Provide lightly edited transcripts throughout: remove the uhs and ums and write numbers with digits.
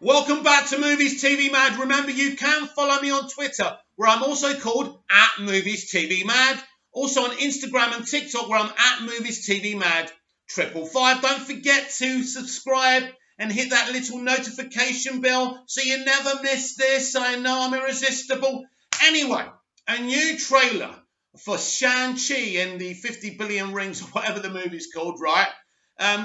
Welcome back to Movies TV Mad. Remember, you can follow me on Twitter, where I'm also called @MoviesTVMad. Also on Instagram and TikTok, where I'm @MoviesTVMad 555. Don't forget to subscribe and hit that little notification bell so you never miss this. I know I'm irresistible. Anyway, a new trailer for Shang-Chi and the 50 billion rings, or whatever the movie's called, right?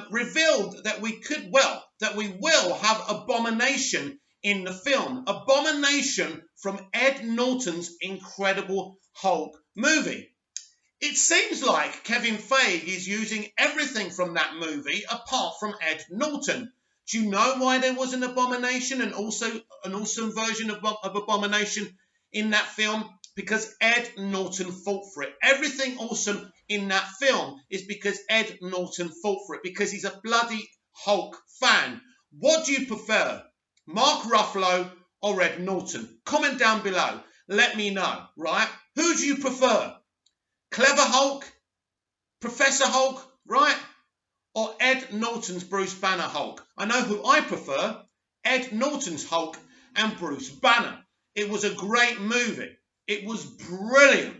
Revealed that we will have Abomination in the film. Abomination from Ed Norton's Incredible Hulk movie. It seems like Kevin Feige is using everything from that movie apart from Ed Norton. Do you know why there was an Abomination and also an awesome version of Abomination in that film? Because Ed Norton fought for it. Everything awesome in that film is because Ed Norton fought for it, because he's a bloody Hulk fan. What do you prefer, Mark Ruffalo or Ed Norton? Comment down below. Let me know, right? Who do you prefer? Clever Hulk? Professor Hulk, right? Or Ed Norton's Bruce Banner Hulk? I know who I prefer. Ed Norton's Hulk and Bruce Banner. It was a great movie. It was brilliant.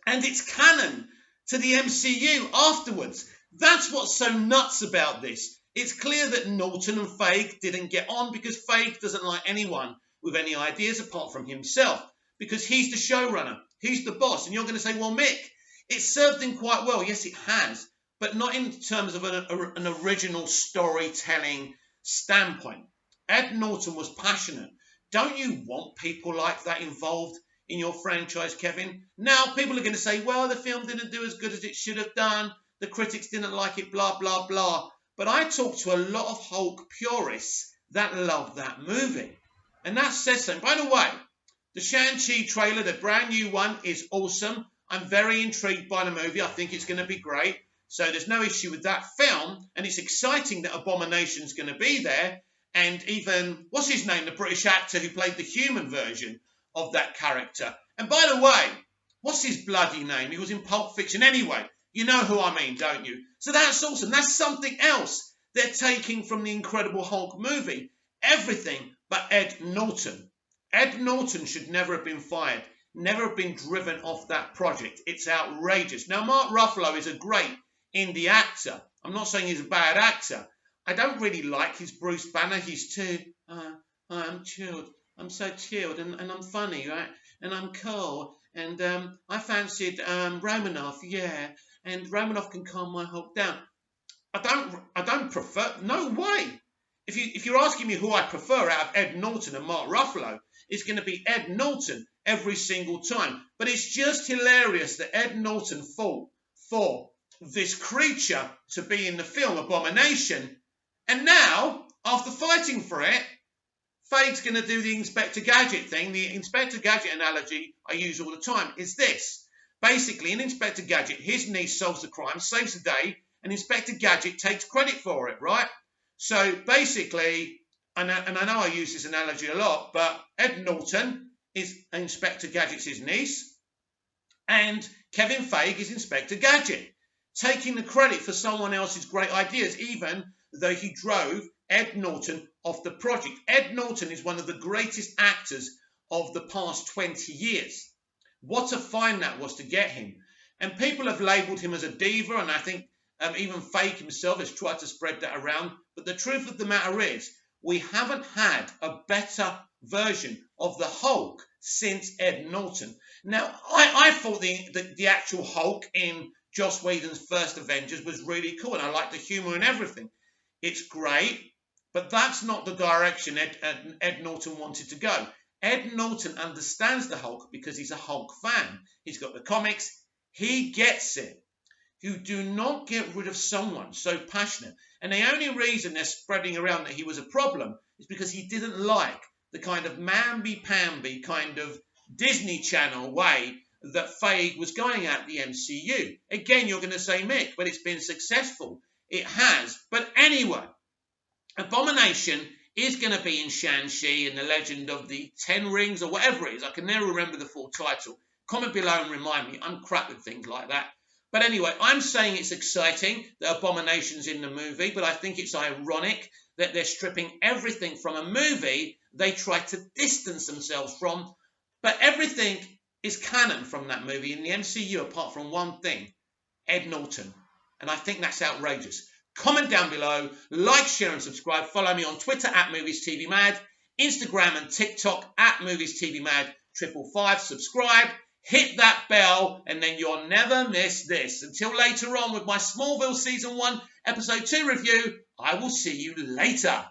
And it's canon to the MCU afterwards. That's what's so nuts about this. It's clear that Norton and Feige didn't get on because Feige doesn't like anyone with any ideas apart from himself, because he's the showrunner. He's the boss. And you're going to say, well, Mick, it served him quite well. Yes, it has, but not in terms of an original storytelling standpoint. Ed Norton was passionate. Don't you want people like that involved in your franchise, Kevin? Now, people are going to say, well, the film didn't do as good as it should have done. The critics didn't like it, blah, blah, blah. But I talked to a lot of Hulk purists that love that movie. And that says something. By the way, the Shang-Chi trailer, the brand new one, is awesome. I'm very intrigued by the movie. I think it's going to be great. So there's no issue with that film. And it's exciting that Abomination's going to be there. And even, what's his name, the British actor who played the human version of that character. And by the way, what's his bloody name? He was in Pulp Fiction. Anyway, you know who I mean, don't you? So that's awesome. That's something else they're taking from the Incredible Hulk movie. Everything but Ed Norton. Ed Norton should never have been fired, never have been driven off that project. It's outrageous. Now, Mark Ruffalo is a great indie actor. I'm not saying he's a bad actor. I don't really like his Bruce Banner. He's too, I'm chilled. I'm so chilled and I'm funny, right? And I'm cool. And I fancied Romanoff, yeah. And Romanoff can calm my Hulk down. I don't prefer, no way. If you're asking me who I prefer out of Ed Norton and Mark Ruffalo, it's going to be Ed Norton every single time. But it's just hilarious that Ed Norton fought for this creature to be in the film Abomination. And now, after fighting for it, Feige's going to do the Inspector Gadget thing. The Inspector Gadget analogy I use all the time is this. Basically, in Inspector Gadget, his niece solves the crime, saves the day, and Inspector Gadget takes credit for it, right? So basically, and I know I use this analogy a lot, but Ed Norton is Inspector Gadget's niece, and Kevin Feige is Inspector Gadget, taking the credit for someone else's great ideas, even though he drove Ed Norton off the project. Ed Norton is one of the greatest actors of the past 20 years. What a find that was to get him. And people have labelled him as a diva, and I think even Feige himself has tried to spread that around. But the truth of the matter is, we haven't had a better version of the Hulk since Ed Norton. Now, I thought the actual Hulk in Joss Whedon's first Avengers was really cool, and I liked the humour and everything. It's great, but that's not the direction Ed Norton wanted to go. Ed Norton understands the Hulk because he's a Hulk fan. He's got the comics. He gets it. You do not get rid of someone so passionate. And the only reason they're spreading around that he was a problem is because he didn't like the kind of mamby-pamby kind of Disney Channel way that Feige was going at the MCU. Again, you're going to say, Mick, but it's been successful. It has. But anyway, Abomination is going to be in Shang-Chi and the Legend of the Ten Rings or whatever it is. I can never remember the full title. Comment below and remind me. I'm crap with things like that. But anyway, I'm saying it's exciting that Abomination's in the movie, but I think it's ironic that they're stripping everything from a movie they try to distance themselves from. But everything is canon from that movie in the MCU apart from one thing: Ed Norton. And I think that's outrageous. Comment down below, like, share and subscribe. Follow me on Twitter at MoviesTVMad, Instagram and TikTok at MoviesTVMad 555. Subscribe, hit that bell, and then you'll never miss this. Until later on with my Smallville Season 1 Episode 2 review, I will see you later.